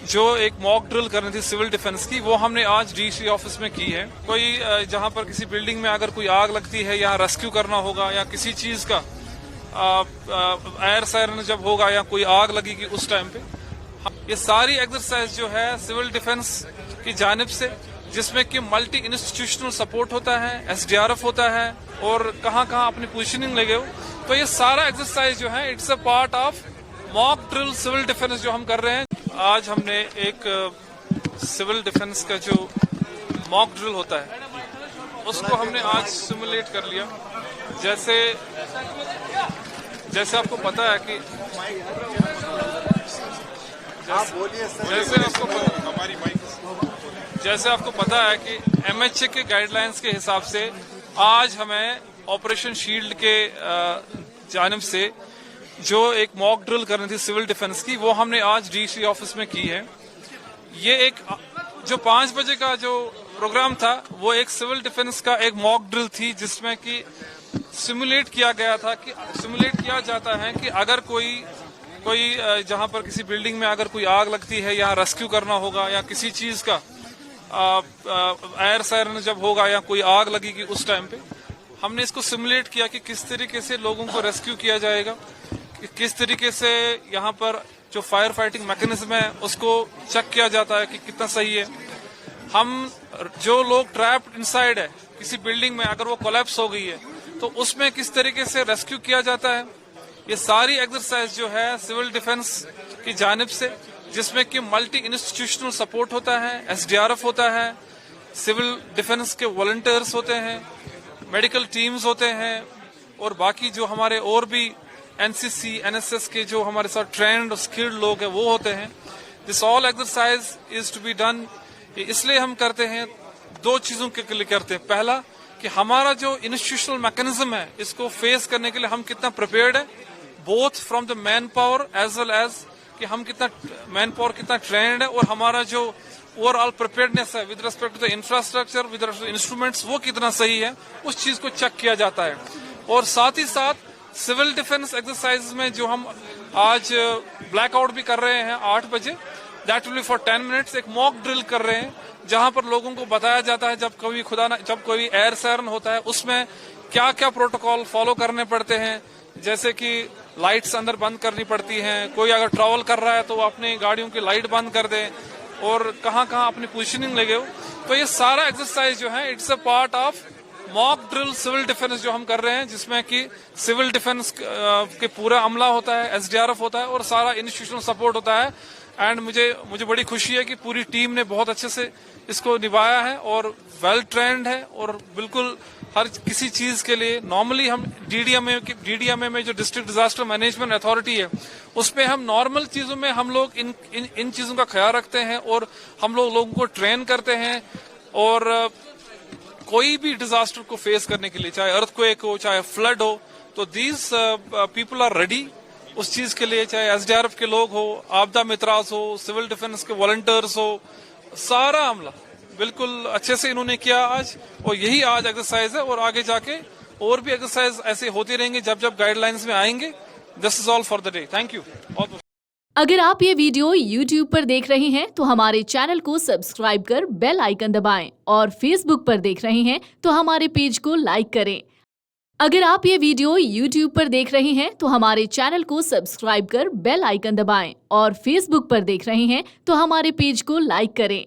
जो एक mock drill करनी थी सिविल डिफेंस की, वो हमने आज डीसी ऑफिस में की है। कोई जहां पर किसी बिल्डिंग में अगर कोई आग लगती है या रेस्क्यू करना होगा या किसी चीज का एयर सायरन जब होगा या कोई आग लगेगी उस टाइम पे, ये सारी एक्सरसाइज जो है सिविल डिफेंस की जानिब से, जिसमें कि मल्टी इंस्टीट्यूशनल सपोर्ट होता है, एसडीआरएफ होता है और कहाँ कहाँ अपनी पोजीशनिंग लगे हो, तो ये सारा एक्सरसाइज जो है it's a part of mock drill civil defence जो हम कर रहे हैं। आज हमने एक सिविल डिफेंस का जो मॉक ड्रिल होता है उसको हमने आज सिमुलेट कर लिया। जैसे जैसे आपको पता है कि जैसे आपको पता है कि एमएचए के गाइडलाइंस के हिसाब से आज हमें ऑपरेशन शील्ड के जानिब से जो एक मॉक ड्रिल करनी थी सिविल डिफेंस की, वो हमने आज डीसी ऑफिस में की है। ये एक जो 5 बजे का जो प्रोग्राम था वो एक सिविल डिफेंस का एक मॉक ड्रिल थी, जिसमें कि सिमुलेट किया जाता है कि अगर कोई जहां पर किसी बिल्डिंग में अगर कोई आग लगती है या रेस्क्यू करना होगा या किसी चीज का एयर सायरन जब होगा या कोई आग लगेगी उस टाइम पे, हमने इसको सिमुलेट किया कि किस तरीके से लोगों को रेस्क्यू किया जाएगा, किस तरीके से यहाँ पर जो फायर फाइटिंग मैकेनिज्म है उसको चेक किया जाता है कि कितना सही है। हम जो लोग ट्रैप्ड इनसाइड है किसी बिल्डिंग में, अगर वो कोलैप्स हो गई है तो उसमें किस तरीके से रेस्क्यू किया जाता है, ये सारी एक्सरसाइज जो है सिविल डिफेंस की जानिब से, जिसमें कि मल्टी इंस्टीट्यूशनल सपोर्ट होता है, एसडीआरएफ होता है, सिविल डिफेंस के वॉलंटियर्स होते हैं, मेडिकल टीम्स होते हैं और बाकी जो हमारे और भी एनसीसी एनएसएस के जो हमारे साथ ट्रेंड और स्किल्ड लोग हैं वो होते हैं। This all exercise is to be done. इसलिए हम करते हैं, 2 चीजों के लिए करते हैं। पहला कि हमारा जो इंस्टीट्यूशनल मैकेनिज्म है इसको फेस करने के लिए हम कितना प्रिपेयर्ड है, both from the manpower as well as कि हम कितना मैन पावर कितना ट्रेंड है, और हमारा जो ओवरऑल प्रिपेयर्डनेस है with respect to the infrastructure with respect to instruments वो कितना सही है, उस चीज को चेक किया जाता है। और साथ ही साथ सिविल डिफेंस एक्सरसाइज में जो हम आज ब्लैकआउट भी कर रहे हैं 8 बजे, that will be for 10 minutes, एक मॉक ड्रिल कर रहे हैं जहां पर लोगों को बताया जाता है जब कोई एयर सायरन होता है उसमें क्या क्या प्रोटोकॉल फॉलो करने पड़ते हैं, जैसे कि लाइट्स अंदर बंद करनी पड़ती हैं, कोई अगर ट्रैवल कर रहा है तो वो अपनी गाड़ियों की लाइट बंद कर दे और कहाँ कहाँ अपनी पोजीशनिंग लगे हो। तो ये सारा एक्सरसाइज जो है it's a part of mock drill civil defence जो हम कर रहे हैं, जिसमें कि सिविल डिफेंस के पूरा अमला होता है, एसडीआरएफ होता है और सारा इंस्टीट्यूशनल सपोर्ट होता है। एंड मुझे बड़ी खुशी है कि पूरी टीम ने बहुत अच्छे से इसको निभाया है और वेल ट्रेंड है, और बिल्कुल हर किसी चीज के लिए नॉर्मली हम डीडीएमए में जो डिस्ट्रिक्ट डिजास्टर मैनेजमेंट अथॉरिटी है उसमें हम नॉर्मल चीजों में हम लोग इन चीजों का ख्याल रखते हैं और हम लोगों को ट्रेन करते हैं। और कोई भी डिजास्टर को फेस करने के लिए, चाहे अर्थक्वेक हो चाहे फ्लड हो, तो दीज पीपल आर रेडी उस चीज के लिए, चाहे एसडीआरएफ के लोग हो, आपदा मित्रास हो, सिविल डिफेंस के वॉलंटियर्स हो, सारा अमला बिल्कुल अच्छे से इन्होंने किया आज। और यही आज एक्सरसाइज है और आगे जाके और भी एक्सरसाइज ऐसे होती रहेंगे जब जब गाइडलाइंस में आएंगे। This is all for the day. Thank you. अगर आप ये वीडियो YouTube पर देख रहे हैं तो हमारे चैनल को सब्सक्राइब कर बेल आइकन दबाएं, और Facebook पर देख रहे हैं तो हमारे पेज को लाइक करें। अगर आप ये वीडियो YouTube पर देख रहे हैं तो हमारे चैनल को सब्सक्राइब कर बेल आइकन दबाएं, और Facebook पर देख रहे हैं तो हमारे पेज को लाइक करें।